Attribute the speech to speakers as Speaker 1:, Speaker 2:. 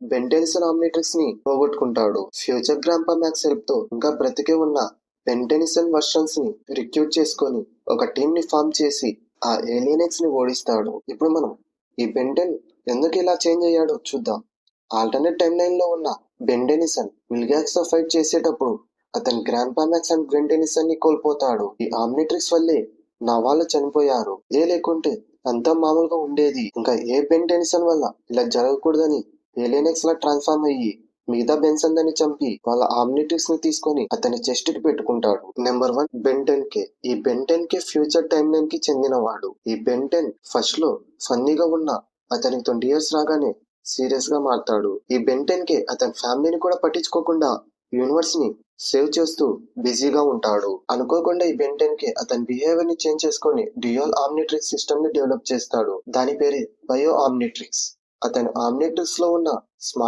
Speaker 1: Ben Tennyson ఆమ్నిట్రిక్స్ ని పోగొట్టుకుంటాడు. Future గ్రాంపా max help తో ఇంకా బ్రతికే ఉన్న బెంటెనిసన్ వర్షన్స్ ని రిక్రూట్ చేసుకొని ఒక టీం ని ఫామ్ చేసి ఆ ఏలియనెక్స్ ని ఓడిస్తాడు. ఇప్పుడు మనం ఈ బెంటెన్ ఎందుకు ఇలా చేంజ్ అయ్యాడో చూద్దాం. ఆల్టర్నేట్ టైమ్ లైన్ లో ఉన్న బెంటెనిసన్ విల్గాక్స్ తో ఫైట్ చేసేటప్పుడు అతని గ్రాంపా మ్యాక్స్ అండ్ బెంటెనిసన్ ని కోల్పోతాడు. ఈ ఆమ్నిట్రిక్స్ వల్లే నా వాళ్ళు చనిపోయారు. లేకుంటే అంతా మామూలుగా ఉండేది. ఇంకా ఏ బెంటెనిసన్ వల్ల ఇలా జరగకూడదని ఏలియనెక్స్ లా ట్రాన్స్ఫార్మ్ అయ్యి మిగతా బెన్సన్ ని చంపి వాళ్ళ ఆమ్నిట్రిక్స్ ని తీసుకొని అతని చెస్ట్ కి పెట్టుకుంటాడు. నెంబర్ 1 బెంటెన్ కే. ఈ బెంటెన్ కే ఫ్యూచర్ టైమ్ లైన్ కి చెందినవాడు. ఈ బెంటెన్ ఫస్ట్ లో ఫన్నీగా ఉన్న అతనికి 20 years రాగానే సీరియస్ గా మారతాడు. ఈ బెంటెన్ కే అతని ఫ్యామిలీని కూడా పట్టించుకోకుండా యూనివర్స్ ని సేవ్ చేస్తూ బిజీగా ఉంటాడు. అనుకోకుండా ఈ బెంటెన్ కే అతని బిహేవియర్ ని చేంజ్ చేసుకొని డ్యూయల్ ఆమ్నిట్రిక్స్ సిస్టమ్ ని డెవలప్ చేస్తాడు. దాని పేరే బయో ఆమ్నిట్రిక్స్. అతని ఆమ్నిట్రిక్స్ లో ఉన్న స్మార్ట్